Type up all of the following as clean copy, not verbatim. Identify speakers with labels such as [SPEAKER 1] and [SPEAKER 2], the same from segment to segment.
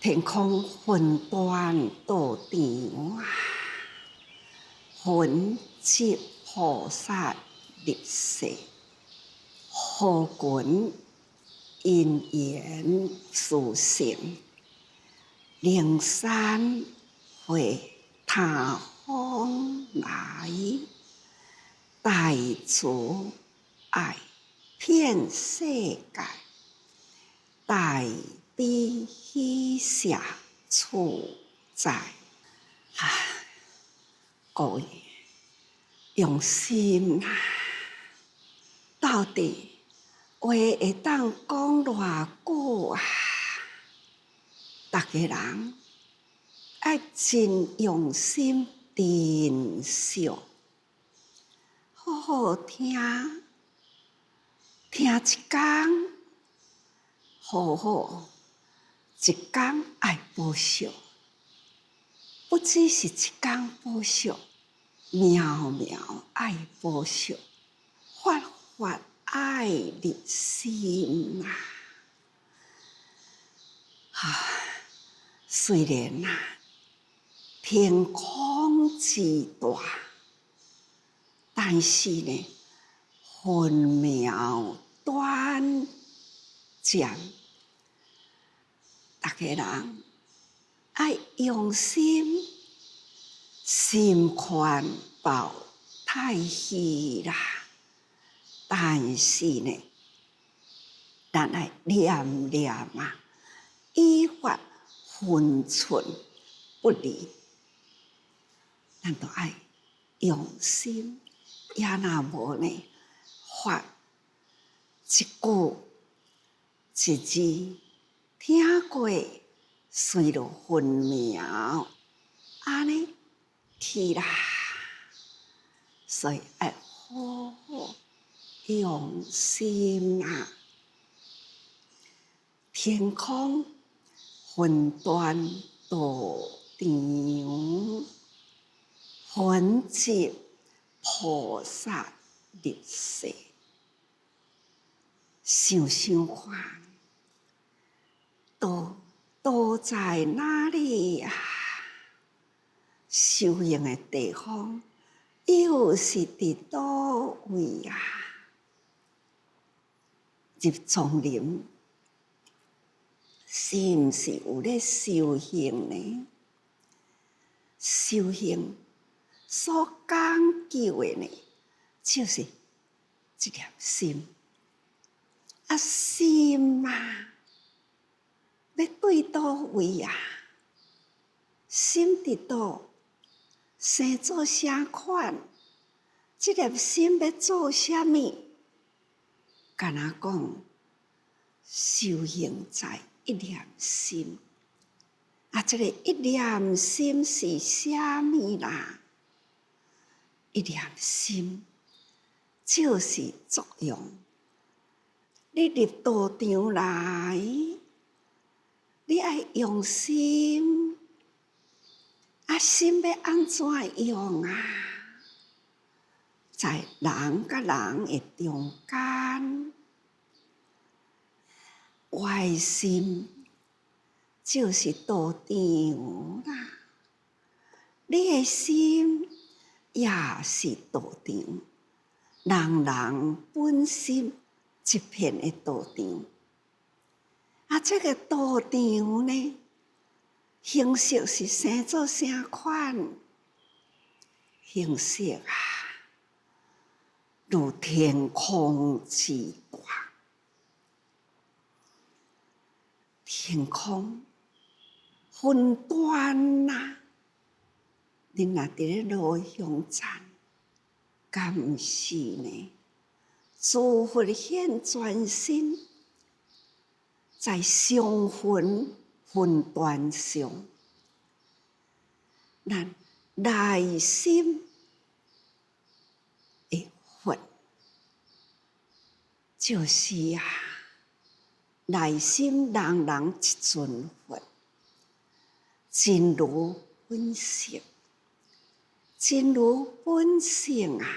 [SPEAKER 1] 天空混沌道场啊，魂集菩萨入世，好群因缘殊成，灵山会他方来，大慈爱遍世界，大悲喜舍处在。各位用心啊！到底话会当讲偌久啊？大家人要真用心珍惜，好好听，听一天，好好一天爱补惜，不只是一天补惜，秒秒爱补惜，发发爱入心虽然天空之大，但是呢，分秒短暂，大家人爱用心，心宽抱太虚啦。但是呢，咱爱念念啊，依法分寸不离，咱都爱用心。也若无呢，发一句一字听过，随着分秒，安尼去啦。所以爱好好用心啊！天空混沌道场，魂集菩萨入世。想想看，都在哪里啊？修行的地方又是伫倒位啊？入丛林，是毋是有咧修行呢？修行所讲究的呢，就是一粒心。心啊，要对倒位啊？心伫倒，生做啥款？这粒心要做啥物？敢若讲修行在一念心。这个一念心是啥物啦？一念心就是作用。你入道场来，你爱用心，心要安怎用啊？在人甲人的中间，外心就是道场啦。你的心也是道场，人人本心一片的道场。这个道场呢，形式是生做啥款？形式啊，如天空之大。天空分段啊，你若伫咧路向站，敢是呢？自佛现全身，在相分段上，咱内心的佛，就是内心人人一尊佛，真如本性，真如本性啊！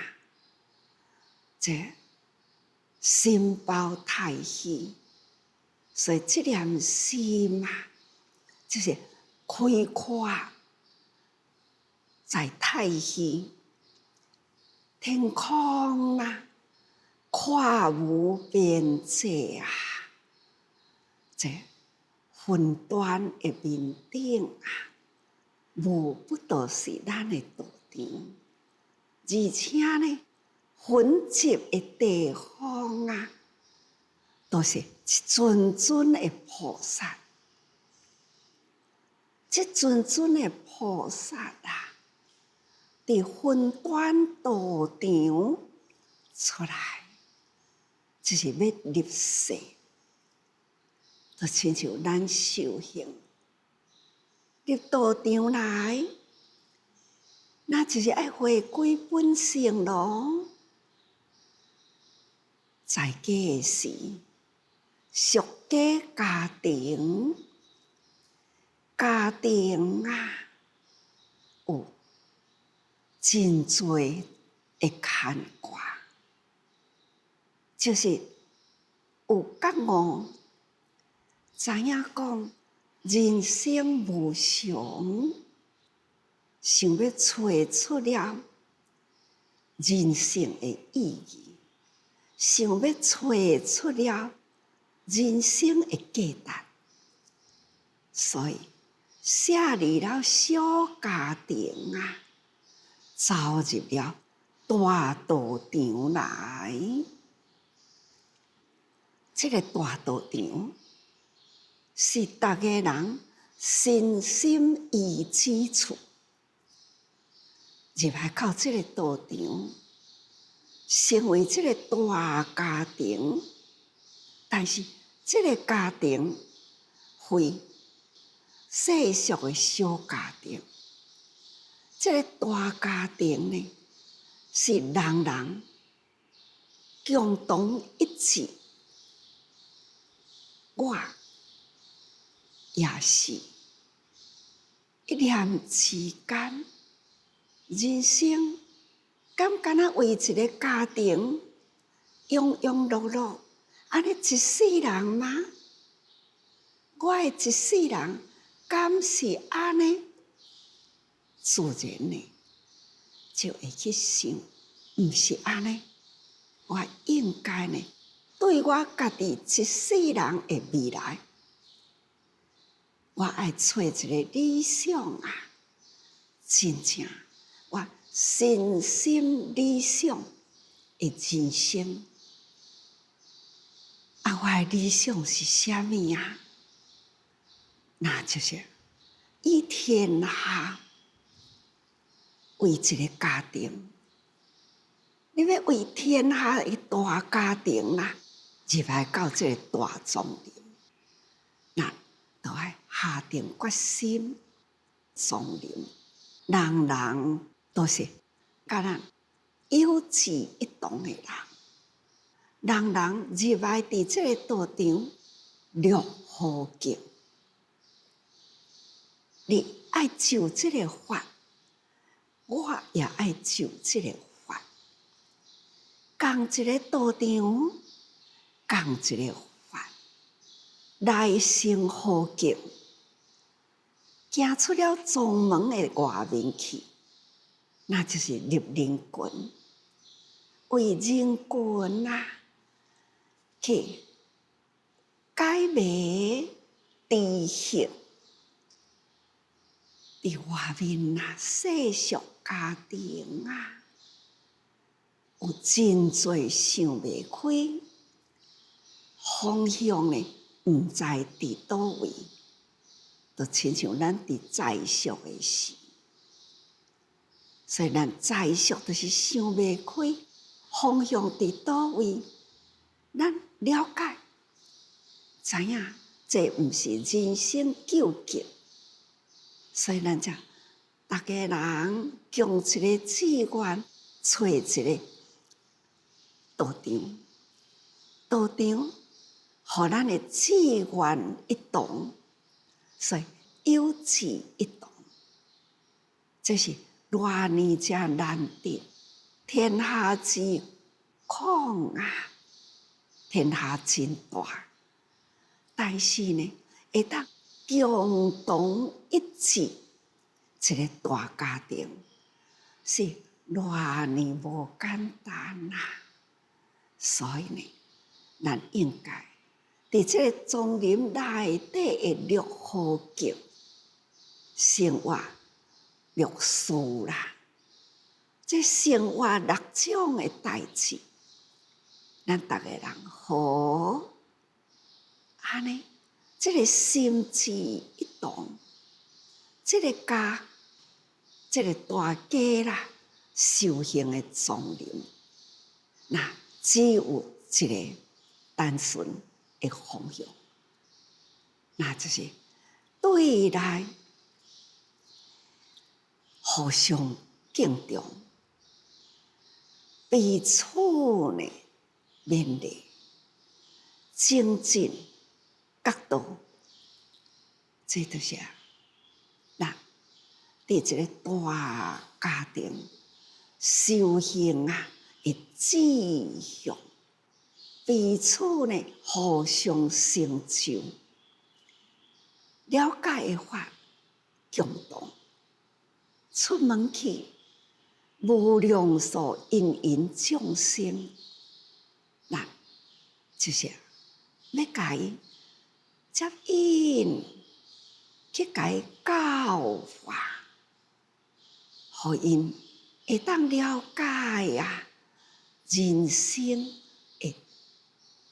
[SPEAKER 1] 这心包太虚，所以这念心啊，就是开阔在太虚，天空啊，跨无边际啊！这云端的面顶啊，无不都是咱的道场，而且呢，云集的地方啊，都是一尊尊的菩萨。这尊尊的菩萨啊，伫云端道场出来，就是要入世，就亲像咱修行入道场来，那就是要回归本性咯。在家时，俗家家庭。家庭啊，有真多的牵挂，就是有觉悟，知影讲人生无常，想要找出了人生的意义，想要找出了人生的价值，所以舍离了小家庭啊，走入了大道场来。这个大道场是大家人身心意之处。入来到这个道场，成为这个大家庭，但是这个家庭非世俗的小家庭，这个大家庭呢，是人人共同一致。我也是一念之间，人生敢为一个家庭庸庸碌碌，安尼一世人吗？我的一世人敢是安尼？自然呢，就会去想，毋是安尼。我应该呢，对我家己一世人的未来，我爱找一个理想啊！真正我身心理想的人生啊！我的理想是啥物啊？那就是以天下为一个家庭，你要为天下的大家庭啦，入来到这个大庄严，那都要下定决心，庄严，人人都是甲咱有志一同的人，人人入来伫这个道场，六好境。你爱就这个法，我也爱就这个法。共一个道场，共一个法，来生好境，行出了庄门的外面去，那就是入人群，为人群啊，去解迷知行。伫外面啊，世俗家庭啊，有真多想袂开，方向呢，毋知伫倒位，就亲像咱伫在俗的时，所以咱在俗就是想袂开，方向伫倒位，咱了解，知影这毋是人生究竟。所以咱才大家人共一个志愿，找一个道场，道场，互咱的志愿一同，所以有志一同，这是偌年才难得，天下之广啊，天下真大，但是呢，会当共同一致一个大家庭，是偌呢无简单啊！所以呢，咱应该伫这个丛林内底的绿好景，生活绿树啦，这生活六种的代志，咱逐个人好安尼，这个心志一同，这个家，这个大家啦，修行的丛林，那只有一个单纯的方向，那就是对内互相敬重，彼此呢勉励，精进角度，这就是咱伫一个大家庭修行啊的志向，彼此呢互相成就，了解的法共同，出门去无量数芸芸众生，咱就是要甲伊接引，去甲伊教化，互因会当了解啊人生的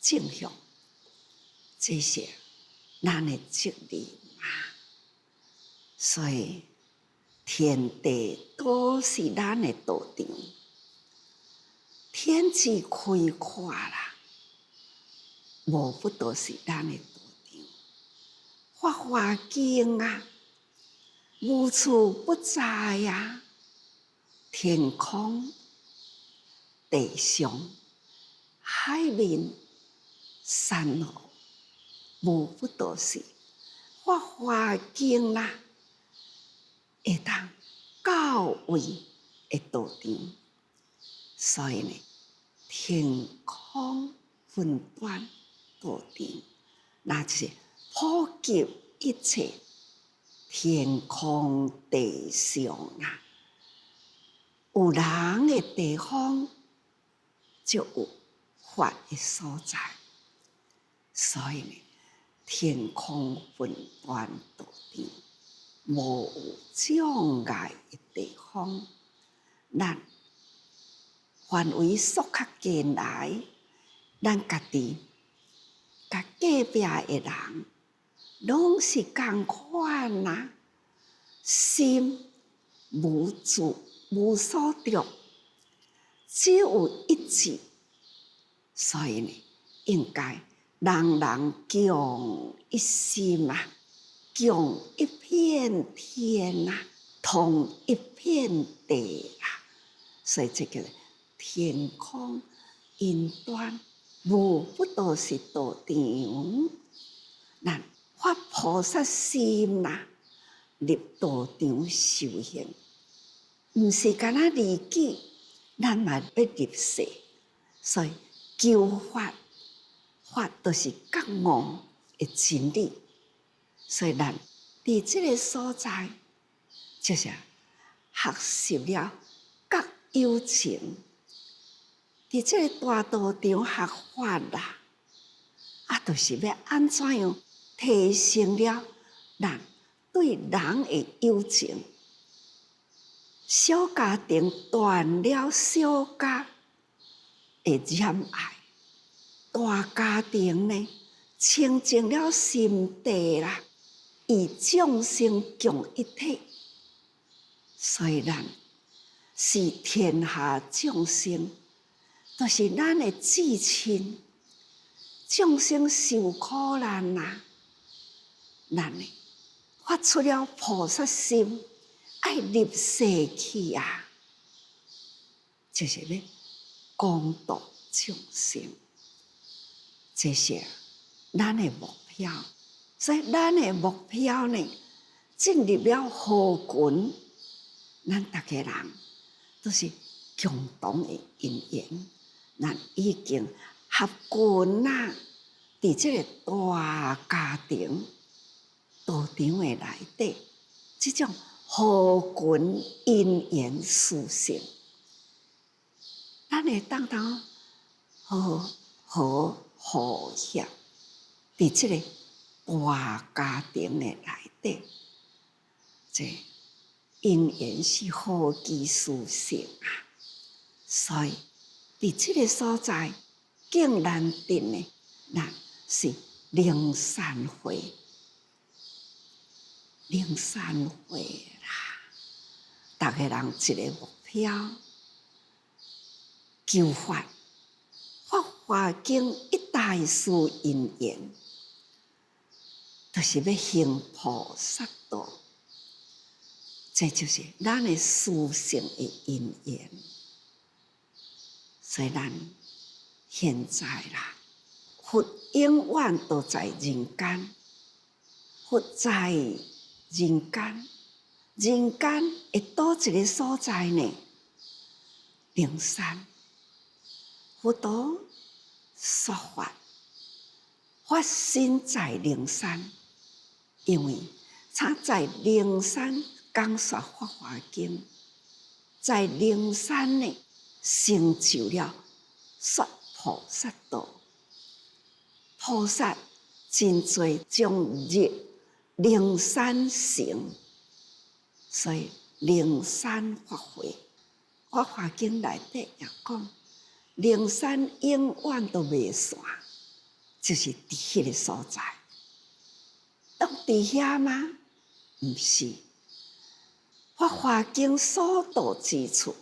[SPEAKER 1] 正向，这些咱的责任啊。所以天地都是咱的道场，天地开阔啦，无不都是咱的道场。法华经啊，无处不在啊，天空、地上、海面、山河，无不都是法华经啦，会当教诲的道场。所以呢，天空分段道场，那就是普及一切天空地上啊，有人的地方就有法的所在。所以呢，天空分段道场，无有障碍的地方，咱范围缩较近来，咱家己甲隔壁的人，拢是同款啊，心无住无所着，只有一致。所以呢，应该人人共一心啊，共一片天啊，同一片地啊。所以这个天空云端，无不都是道场。咱发菩萨心啦，入道场修行，毋是干那利己，咱嘛要入世。所以求法，法都是觉悟的真理。所以咱伫这个所在，就是学习了觉有情。伫这个大道场学法啦，就是要安怎样提升了咱对人的友情。小家庭断了小家的染爱，大家庭呢清净了心地啦，与众生共一体。所以咱是天下众生，都是咱的至亲。众生受苦难啊，咱呢发出了菩萨心，爱入世去啊，就是要广度众生，这是咱的目标。所以咱的目标呢，进入了好群，咱大家人都是共同的因缘，咱已经合群啦，伫这个大家庭道场的内底，这种和群因缘殊胜，咱会当当和谐，伫这个大家庭的内底，这因缘是好奇殊胜啊！所以伫这个所在，竟然定的那是灵山会，灵山会啦！大家人一个目标，求法，法华经一大事因缘，就是要行菩萨道，这就是咱的殊胜的因缘。所以咱现在啦，佛永远都在人间，佛在人间，人间会倒一个所在呢？灵山，佛陀说法，发生在灵山，因为他在灵山讲说法华经，在灵山呢成就了说菩萨道。菩萨真多将入灵山城，所以灵山法会，法华经内底也讲，灵山永远都未散，就是伫迄个所在。都伫遐吗？毋是，法华经所到之处，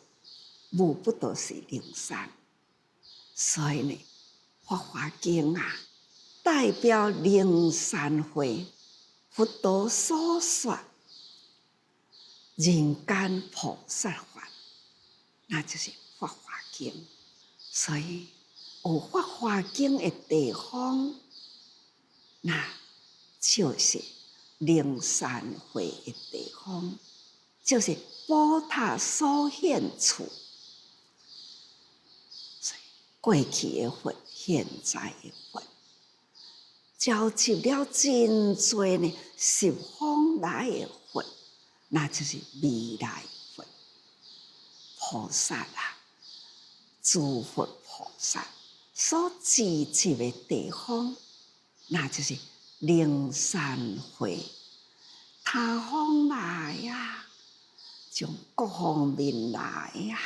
[SPEAKER 1] 无不都是灵山。所以呢，法华经啊，代表灵山会，佛陀所说人间菩萨法，那就是法华经。所以有法华经的地方，那就是灵山会的地方，就是宝塔所现处。过去的佛，现在的佛，召集了真多呢十方来的佛，那就是未来佛菩萨啊，诸佛菩萨所聚集的地方，那就是灵山会。他方来呀，从各方面来呀，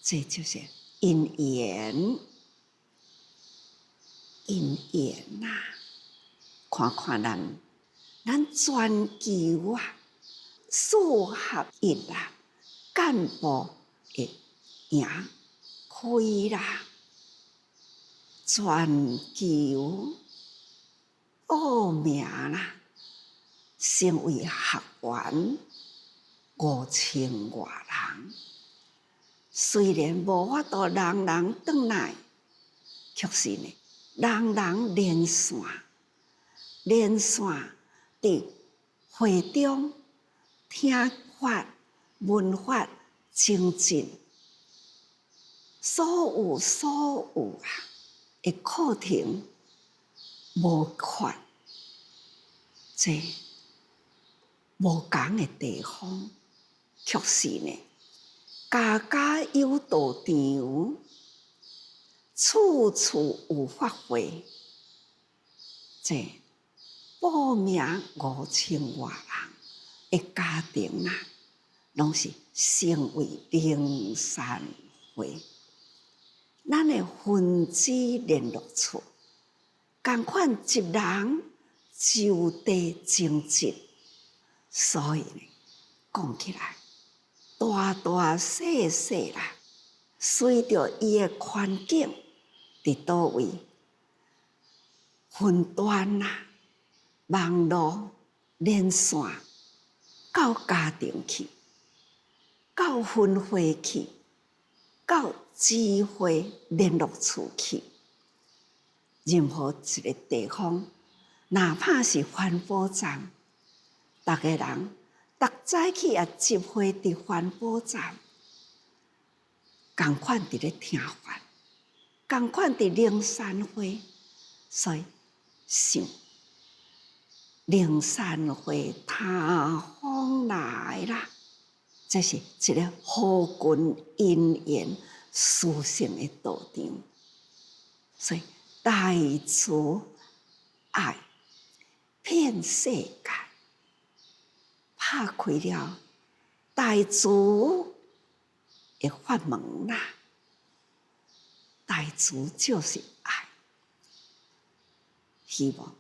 [SPEAKER 1] 这就是因缘，因缘呐！看看咱全球啊，四合一啊，干部会赢开啦，全球报名啦，成为学员5000多人。虽然无法度人人转来，却是呢，人人连线，连线伫会中听法、闻法、精进，所有啊的课程无缺，这无同的地方，却是呢，家家有道场，处处有法会。这报名5000多人的家庭啊，拢是成为灵山会。咱的分支联络处，同款一人就地精进。所以呢，讲起来，大大小小啦，随着伊的环境伫倒位，分段啦、网络连线到家庭去，到分会去，到智慧联络处去，任何一个地方，哪怕是环保站，逐个人逐早起也集会伫环保站，同款伫咧听法，同款伫灵山会，所以想灵山花，他方来啦。这是一个好君姻缘殊胜的道场。所以大慈爱遍世界，拍开了大慈的法门啦。大慈就是爱，希望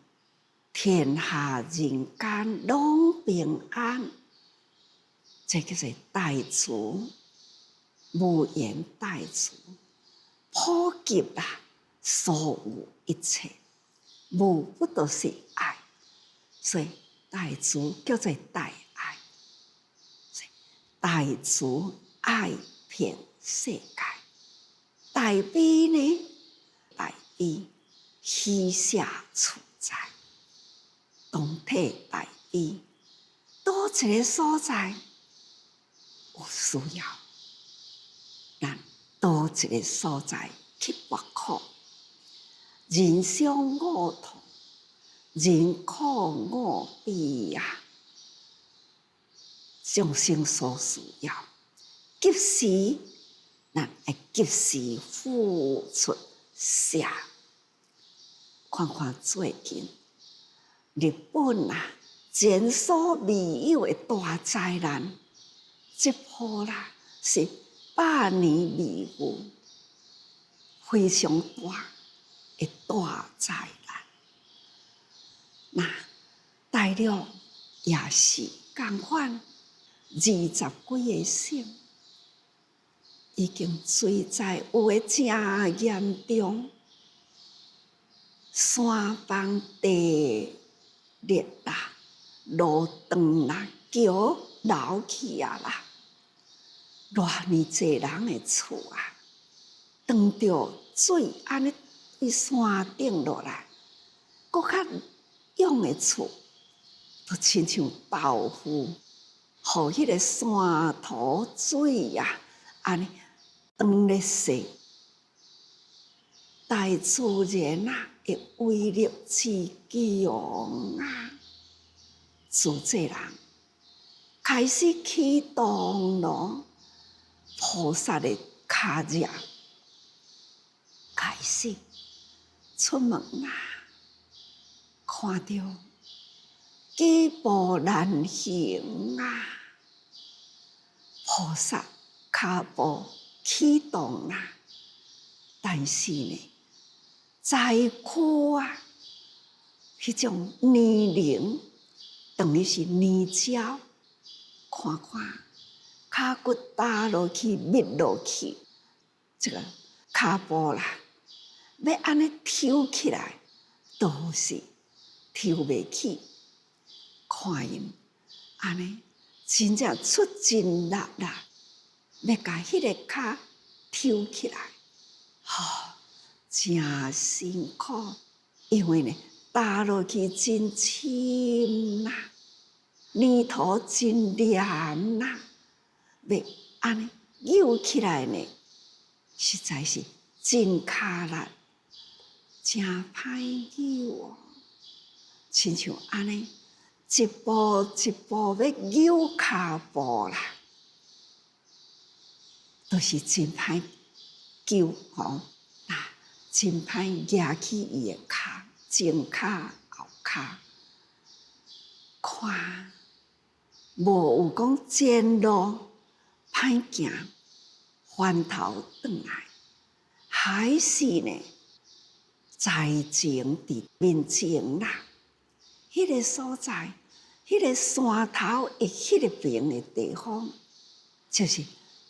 [SPEAKER 1] 天下人间拢平安。这叫做大慈，无言大慈，普及啦所有一切，无不都是爱。所以大慈叫做大爱，大慈爱遍世界。大悲呢？大悲喜下处在，同体大悲，多一个所在有需要，咱多一个所在去拔苦，人相我同，人苦我悲呀，众生所需要，及时。咱会及时付出下，看看最近日本啊前所未有的大灾难，这波啦是百年未有，非常大的大灾难。那大陆也是同款，20几个省。已经水灾有诶真严重，山崩地裂啦，路断啦，桥流去啊啦，偌尼济人诶厝啊，断着水安尼伫山顶落来，搁较勇诶厝，都亲像豆腐，互迄个山土水啊，安尼。当咧说，大自然啊的威力之强啊，自这人开始启动咯，菩萨的脚爪开始出门啊，看到几步难行啊，菩萨脚步。启动啦，但是呢，灾区啊，迄种泥泞，等于是泥沼，看看，脚骨打落去，密落去，这个脚步啦，要安尼抽起来，都是抽袂起，看因安尼，真正出尽力啦。要甲迄个脚抽起来，真辛苦，因为呢，打落去真深啦，泥土真黏啦，要安尼扭起来呢，实在是真卡力，真歹扭哦，亲像安尼一步一步要扭骹步啦。都是真歹救吼，真歹举起伊的骹，前骹后骹，看无有讲前路歹行，翻头转来，还是呢在前伫面前啦。迄个所在，迄个山头的迄个边的地方，就是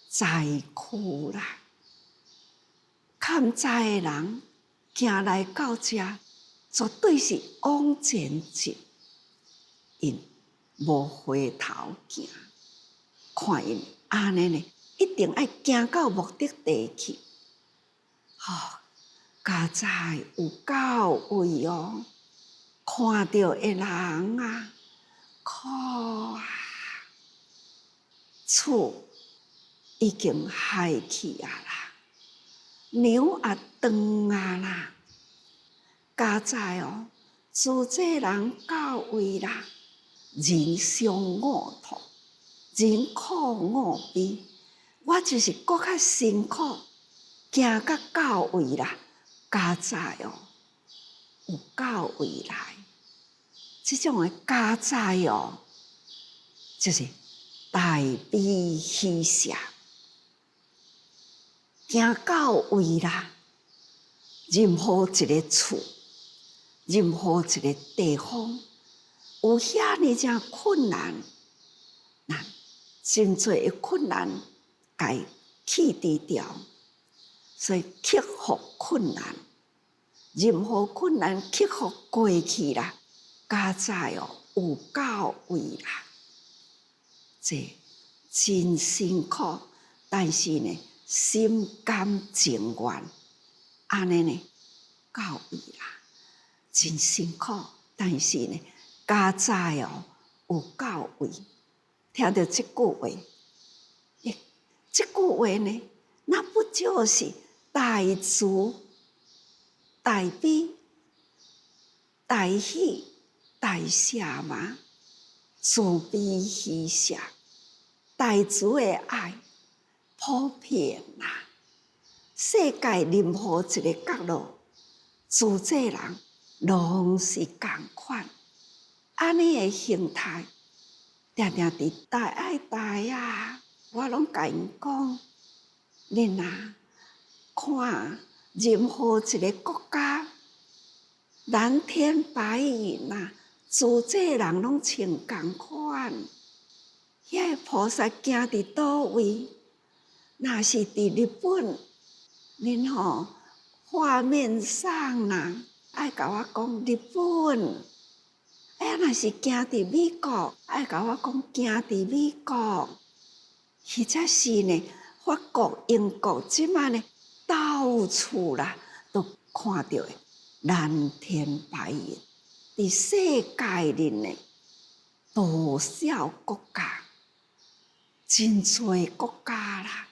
[SPEAKER 1] 灾区啦，欠灾的人行来到这，绝对是往前进，因无回头行，看因安尼呢，一定要行到目的地去。家在有到位哦，看到的人啊，苦啊，厝。已经害去啊啦，牛也断啊啦，家在哦，自这人到位啦，人相我痛，人苦我悲。我就是搁较辛苦，行到位啦，加在哦，有到位来。这种的加在哦，就是大悲喜舍，行到位啦。任何一个厝，任何一个地方，有遐尼正困难，咱真侪的困难，该去除掉。所以克服困难，任何困难克服过去啦，加在哦有到位啦。这真辛苦，但是呢，心甘情愿。安尼呢，到位啦，真辛苦，但是呢，加在哦有到位。听到这句话，这句话呢，那不就是大慈、大悲、大喜、大舍吗？慈悲喜舍，大慈的爱普遍啦。世界任何一个角落，自这人拢是共款。安尼的形态，定定伫大爱大啊！我拢甲因讲，恁啊，看任何一个国家，蓝天白云啊，自这人拢穿共款。遐个菩萨行伫倒位？若是伫日本。恁吼画面上啦，爱甲我讲日本；若是行伫美国，爱甲我讲行伫美国。或者是呢，法国、英国即摆呢，到处啦都看到的蓝天白云。伫世界里呢，多少国家，真侪国家啦。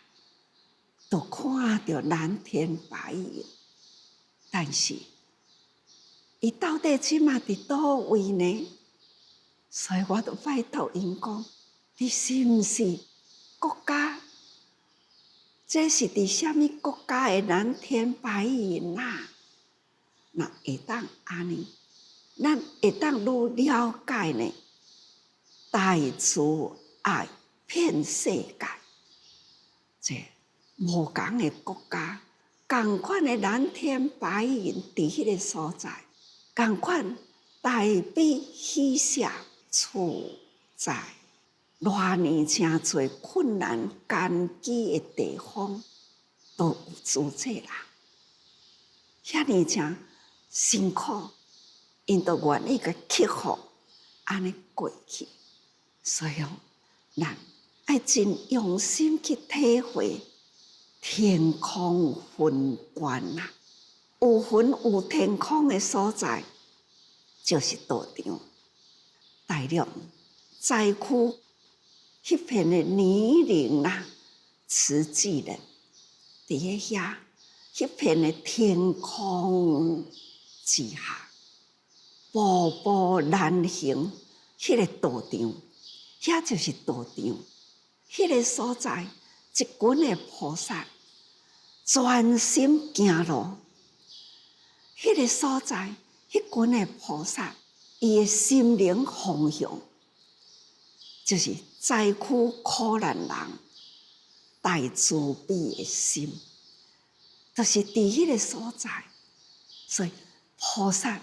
[SPEAKER 1] 都看到蓝天白云，但是伊到底即马伫倒位呢？所以我就拜托因讲：你是毋是国家？这是伫什么国家的蓝天白云啊？那会当安尼，咱会当愈了解呢？大慈爱遍世界，这。无同的国家，同款的蓝天白云伫迄个所在，同款大悲喜舍处在，偌尼诚侪困难艰巨的地方，都有自这人，遐尼诚辛苦，因都愿意甲克服，安尼过去。所以咱爱真用心去体会。天空云端啊，有云有天空的所在，就是道场。大陆灾区迄片的泥泞啊，慈济人伫遐，迄片的天空之下，步步难行，迄个道场，遐就是道场。迄个所在，一群的菩萨。专心行路，迄个所在，迄群的菩萨，伊的心灵方向，就是灾区苦难人大慈悲的心，就是伫迄个所在。所以菩萨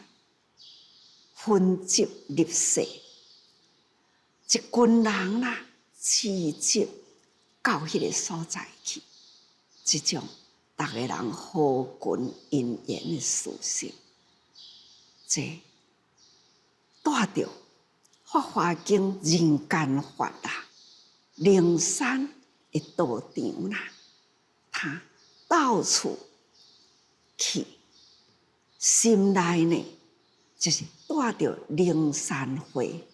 [SPEAKER 1] 分集入世，一群人啦，聚集到迄个所在去，即种。逐个人好群因缘的事情，这带着《法华经》人间法啦，灵山的道场啦，他到处去，心内呢，就是带着灵山会，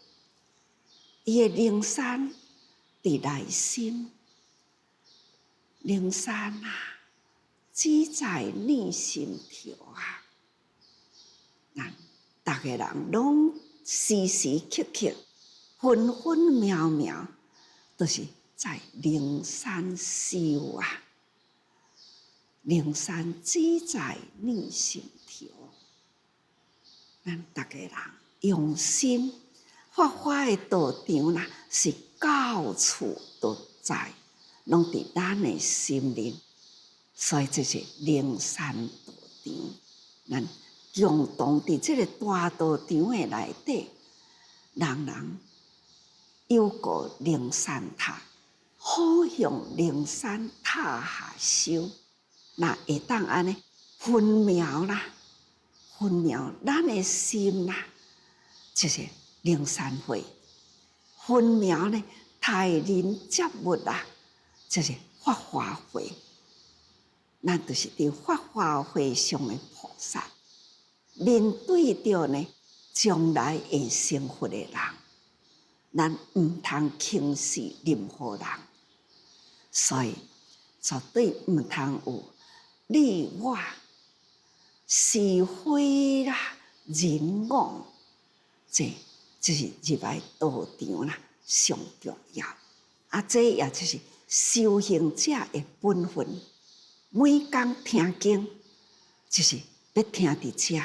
[SPEAKER 1] 伊的灵山伫内心，灵山啊。只在你心头啊！咱逐大家人拢时时刻刻、分分秒秒，都是在灵山修啊。灵山只在你心头，咱大家人用心发花的道场啦，是到处都在，拢伫咱的心灵。所以这是灵山道场，咱共同伫这个大道场的内底，人人有个灵山塔，好向灵山塔下修。那会当安尼分秒啦，分秒咱的心啦，就是灵山会；分秒呢，待人接物啦，就是法华会。咱就是伫法华会上的菩萨，面对着呢将来会成佛的人，咱毋通轻视任何人，所以绝对毋通有你我是非啦、人我，这就是入来道场啦，上重要。这也就是修行者的本分。每工听经，就是要听伫遮，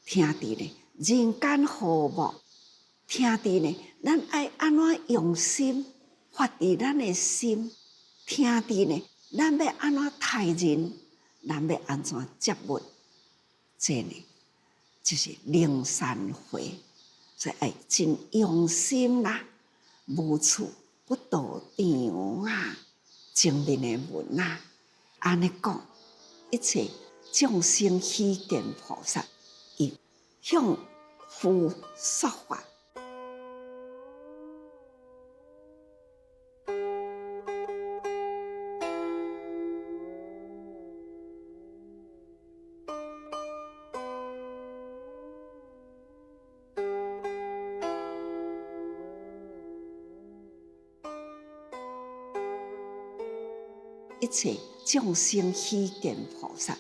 [SPEAKER 1] 听伫呢人间和睦，听伫呢咱爱安怎用心发伫咱的心，听伫呢咱要安怎待人，咱要安怎接物，这呢就是灵山会，所以爱真用心啦，无处不道场啊，前面的文啊。安尼讲，一切众生希见菩萨，以向佛说法。一切众生希见菩萨，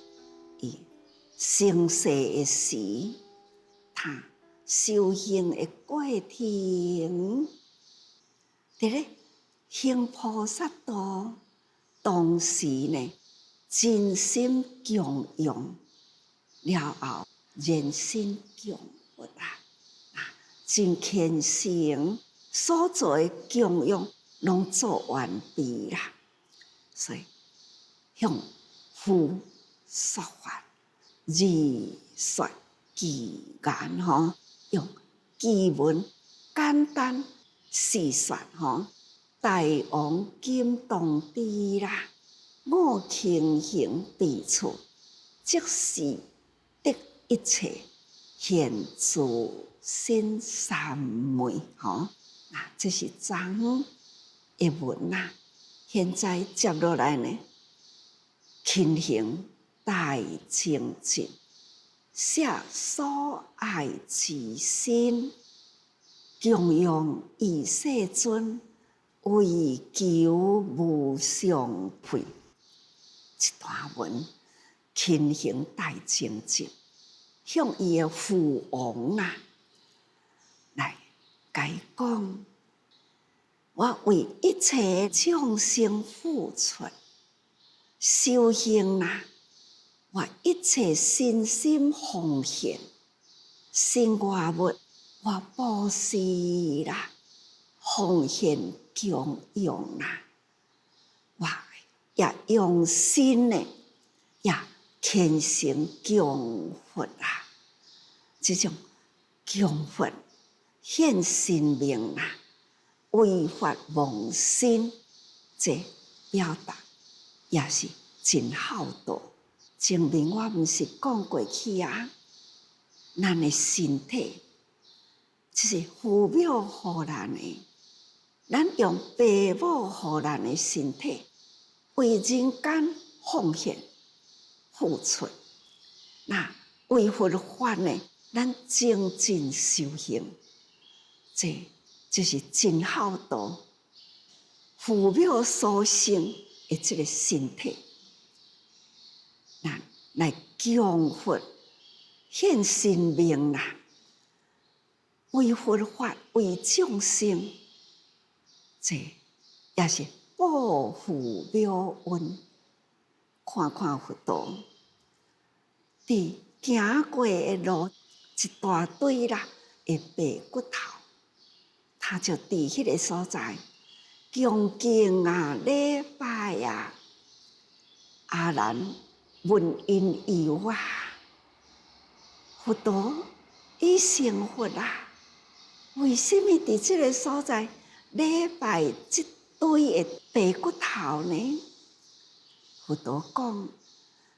[SPEAKER 1] 以生世的时，他修行的过程，伫咧行菩萨道，当时呢，真心供养了后，人心供佛啊，真虔诚，所做的供养拢做完毕啦，所以。向佛说法，字说句言吼，用句文简单细说吼。大王金当知啦，我庆行彼处，即是得一切，现自身三昧吼。这是昨的文呐，现在接落来呢？勤行大精进，写所爱之心，供养以世尊，为求无上配。一段文，勤行大精进，向伊的父王来解讲，我为一切众生付出。修行啦，我一切身心奉献，生活物我布施啦，奉献供养啦，我也用心呢，也虔诚供佛啦，这种供佛献生命啦，为法忘身，这表达。也是真孝道。前面我毋是讲过去啊，咱的身体就是父母予咱的，咱用父母予咱的身体为人间奉献付出。那为佛法呢，咱精进修行，这就是真孝道。父母所生的这个身体，咱来供佛献生命啦，为佛法为众生，这也是报父妙恩。看看佛陀，伫行过的路一大堆啦的白骨头，他就伫迄个所在恭敬啊礼拜啊，阿难问因由啊，佛陀已成佛啊，为什么伫这个所在礼拜这堆的白骨头呢？佛陀讲，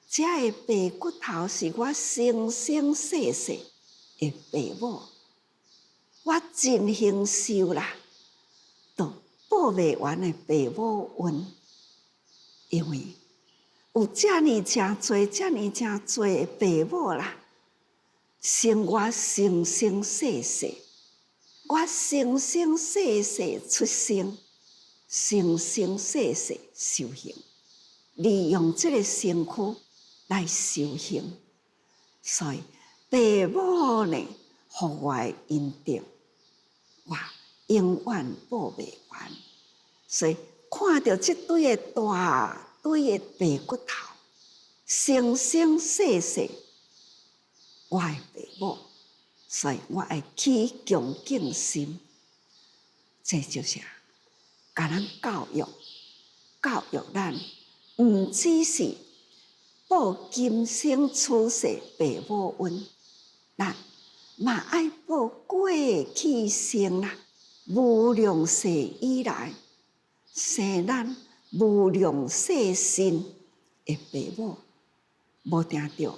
[SPEAKER 1] 这个白骨头是我生生世世的父母，我尽享受啦，都报袂完的父母恩，因为有遮尔诚侪的父母啦，生我生生世世，我生生世世出生，生生世世修行。利用这个身躯来修行，所以父母呢，互我的恩德，我永远报袂完。所以看到这堆的大堆的白骨头，生生世世我的父母，所以我爱起恭敬心。这就是甲咱教育咱。毋只是报今生此世父母恩，咱嘛爱报过去生啦，无量世以来生咱无量世身的父母，无定着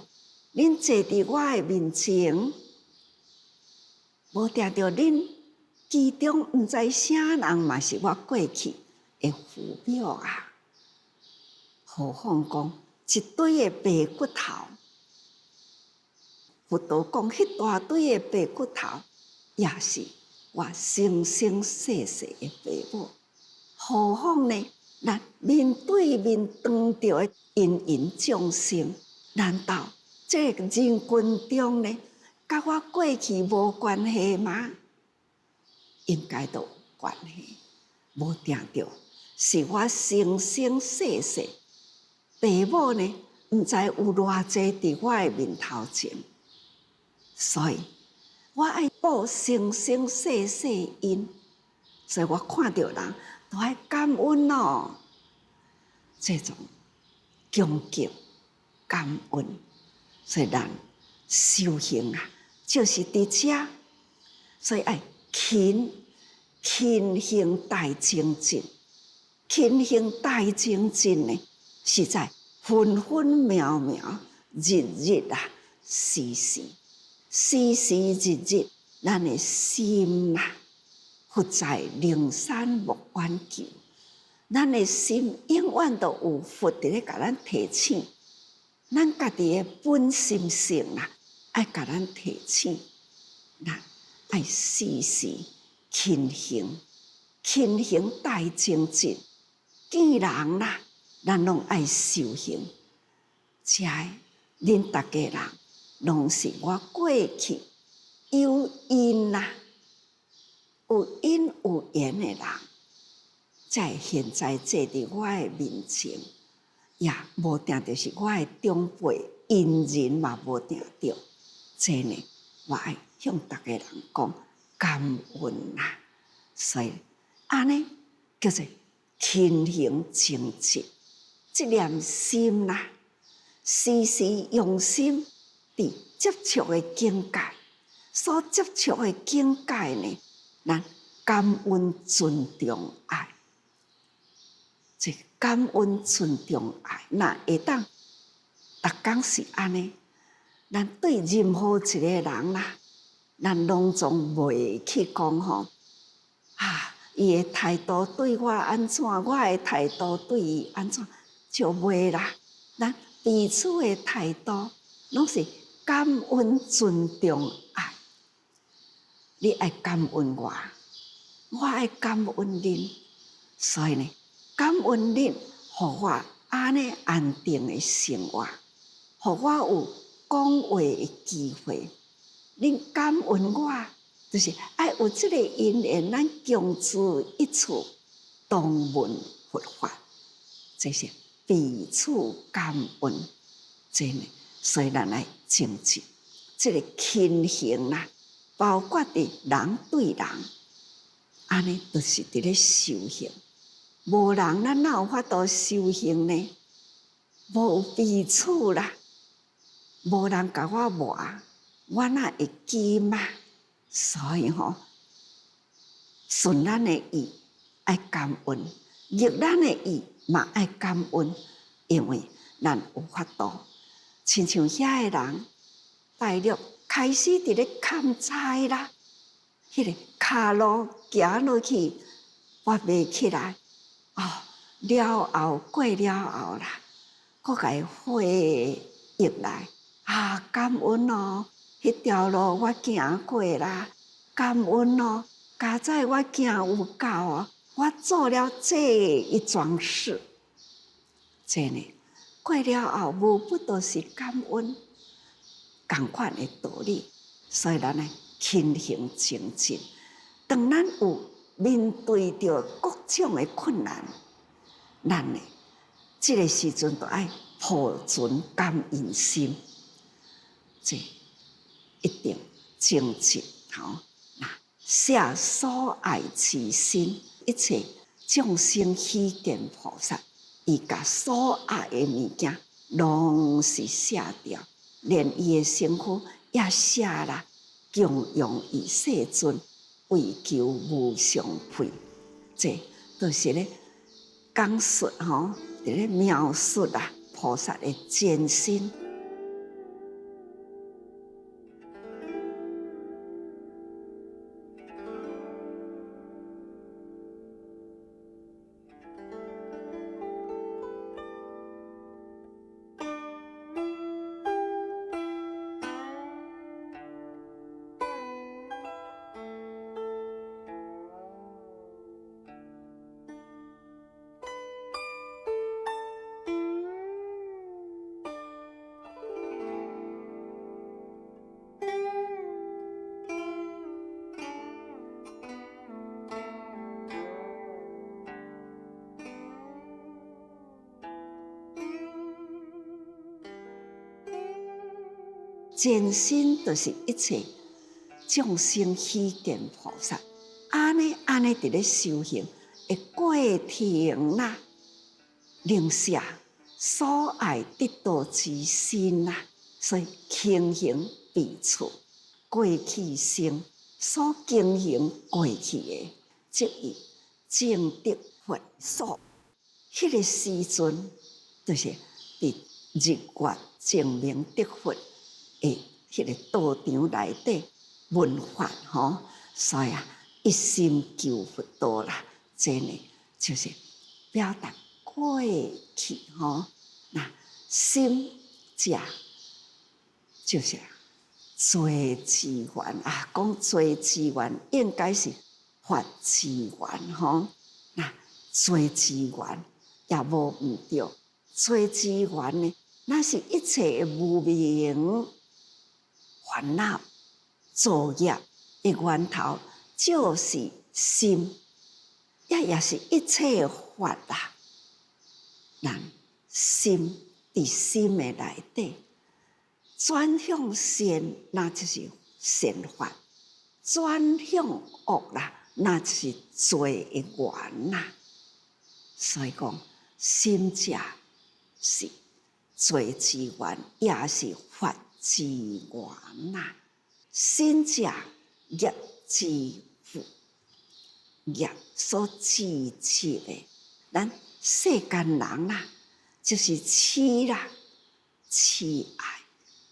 [SPEAKER 1] 恁坐伫我的面前，无定着恁其中毋知啥人嘛是我过去的父母啊。何况讲一堆的白骨头，佛陀讲迄大堆的白骨头，也是我生生世世的父母。何况呢？咱面对面当着的芸众生，难道这个人群中呢，甲我过去无关系吗？应该都有关系，无定着是我生生世世。父母呢，毋知有偌济伫我的面头前，所以我爱报生生世世因，所以我看到人都爱感恩哦，这种恭敬感恩，所以咱修行啊，就是伫遮，所以爱勤行大精进，勤行大精进呢。是在分分秒秒、日日啊、时时日日，咱的心啊，佛在灵山莫远求。咱的心永远都有佛伫咧，甲咱提醒。咱家己的本心性啊，爱甲咱提醒。咱爱时时勤行大精进。见人啦。咱拢爱修行，遮恁大家人拢是我过去有因啦、有因有缘的人，在现在坐伫我的面前，也无定着是我的长辈因人嘛无定着。这呢，我爱向大家人讲感恩啦，所以安尼叫做勤行精进。这念心啦，时时用心伫接触的境界，所接触的境界呢，咱感恩、尊重、爱。这感恩、尊重、爱，那会当逐工是安尼，咱对任何一个人啦，咱拢总袂去讲吼伊的态度对我安怎，我的态度对伊安怎。就袂啦，咱彼此的态度拢是感恩、尊重、爱。你爱感恩我，我爱感恩恁，所以呢，感恩恁，互我安尼安定的生活，互我有讲话的机会。恁感恩我，就是爱有这个因缘，咱共处一处，同闻佛法，这是彼此感恩，真的。所以咱来精进这个亲行啦，包括伫人对人，安尼都是伫咧修行。无人咱哪有法度修行呢？无彼此啦，无人甲我磨，我哪会记嘛？所以顺咱的意爱感恩，逆咱的意嘛爱感恩，因为咱有法度。亲像遐个人，大陆开始伫咧砍柴啦，迄个骹路行落去，跋袂起来。了后过了后啦，佫甲伊回忆来，感恩哦，迄条路我行过啦，感恩哦，加在我行有够哦，我做了这一桩事，真的。过了后，无不都是感恩，同款的道理。所以咱来勤行精进。当咱有面对着各种的困难，咱呢，这个时阵就爱抱存感恩心，这一定精进。舍所爱其心，一切众生希见菩萨。伊甲所爱的物件，拢是舍掉，连伊的身躯也舍啦，供养伊世尊，为求无上配。这都是咧讲述伫咧描述菩萨的艰辛。艰辛就是一切众生希见菩萨，安尼伫咧修行的过程啦，令舍所爱得道之心啦，所以庆行彼此过去生所经营过去的，即以证得佛所。迄个时阵，就是伫日月证明得佛。迄个道场内底闻法所以一心求佛道啦，真的就是表达过去那心者就是做资源讲做资源应该是发资源那做资源也无毋对，做资源呢，那是一切的无明烦恼作业的源头，就是心，也是一切法啦。咱心伫心的内底，转向善，那就是善法；转向恶啦，那就是罪的源啦。所以讲，心者是罪之源，也是法之源呐。心者业之父，业所支持的，咱世间人啦，就是痴啦，痴爱，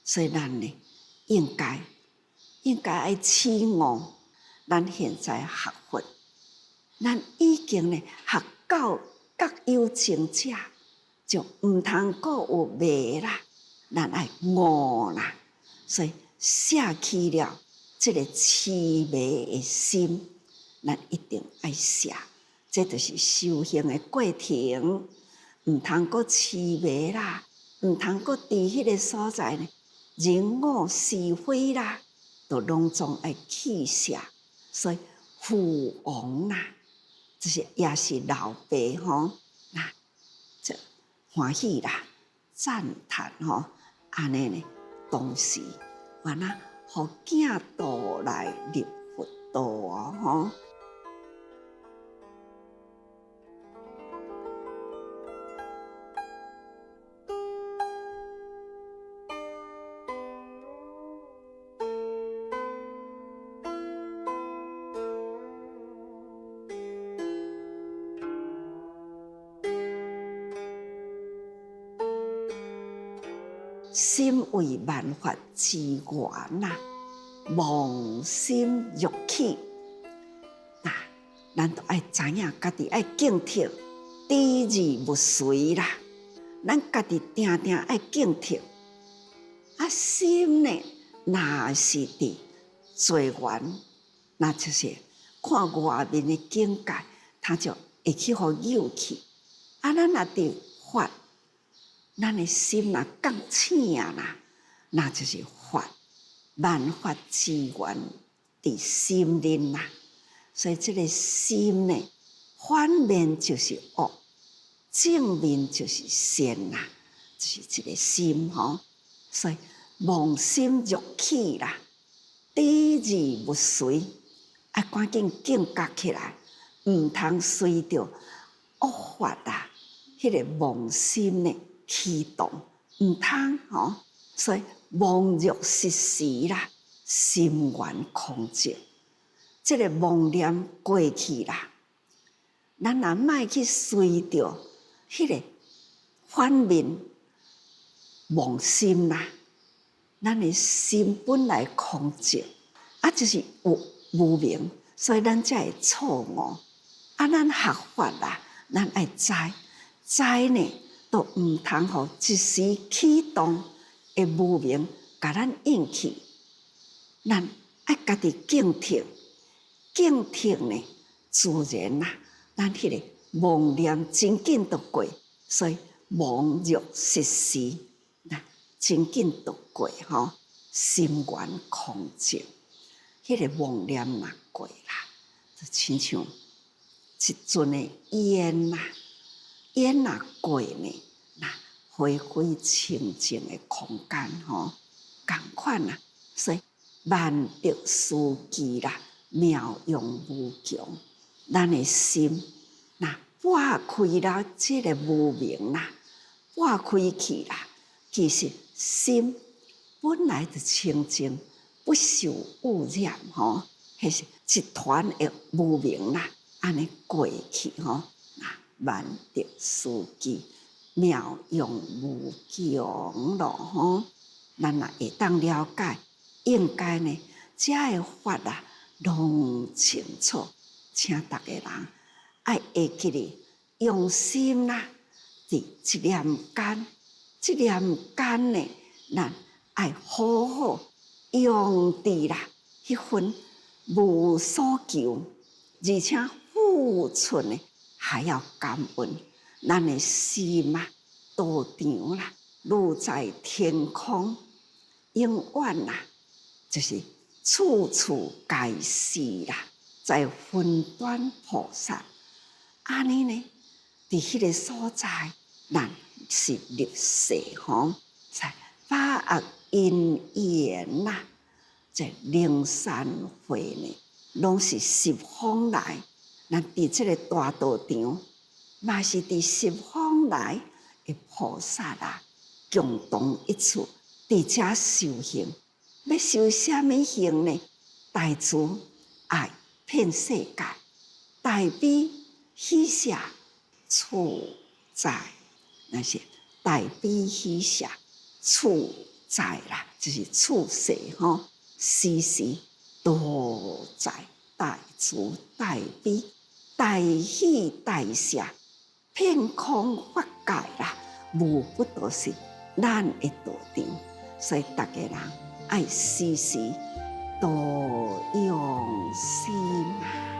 [SPEAKER 1] 所以咱呢，应该爱痴悟。咱现在学佛，咱已经呢学到觉有情者，就毋通阁有迷啦，咱爱悟啦，所以舍弃了这个痴迷的心，咱一定爱舍。这就是修行的过程，毋通阁痴迷啦，毋通阁伫迄个所在呢人我是非啦，都拢总爱弃下。所以父王啦，就是也是老爸吼，那这欢喜啦，赞叹吼，安尼呢，当时完啦，互囝道来入佛道哦吼。心为万法之源呐，妄心欲起。咱都爱知影，家己爱警惕，知而不随啦。咱家己定定爱警惕。心呢，若是伫随缘，那就是看外面的境界，它就会去互诱去。咱若伫法。咱的心若觉醒啦，那就是法，万法之源伫心灵啦。所以这个心呢，反面就是恶，正面就是善啦，就是这个心吼。所以妄心欲起啦，知而不随，要赶紧警觉起来，唔通随着恶法啦，迄个妄心呢。启动唔通吼，所以妄欲失时啦，心猿空寂。这个妄念过去啦，咱若莫去随着迄个反面妄心啦，咱的心本来空寂，就是有无明，所以咱才会错误。咱学法啦，咱爱知呢。都唔通互一时启动的无明，甲咱引起，咱爱家己警惕，警惕呢，自然啦，咱迄个妄念真紧就过，所以妄欲失时，真紧就过吼，心猿空寂，迄个妄念若过啦，就亲像一阵的烟啦。烟若过呢，回归清净的空间吼，同款啦。所以万德殊奇啦，妙用无穷。咱的心拨开了这个无明啦，拨开去啦，其实心本来就清净，不受污染吼，迄是一团的无明啦，安尼过去吼。万德殊奇，妙用无穷咯吼！咱若会当了解，应该呢，这个法啊，拢清楚。请大家人爱会记哩，用心啦，伫一念间，这念间呢，咱爱好好用伫啦，迄份无所求，而且付出呢。还要感恩，咱的心啊，道场啦，路在天空，永远啦，就是处处皆是啦，在云端菩萨，安尼呢，伫迄个所在，咱是入世吼，在法恶因缘啦，在灵山会呢，拢是十方来。咱伫这个大道场，嘛是伫十方来的菩萨啦，共同一处伫遮修行。要修什么行呢？大慈爱遍世界，大悲喜舍处在，那是大悲喜舍处在啦，就是处世吼，时时都在大慈大悲。大喜大舍，遍空法界啦，无不都是咱的道场，所以大家人爱时时多用心啊。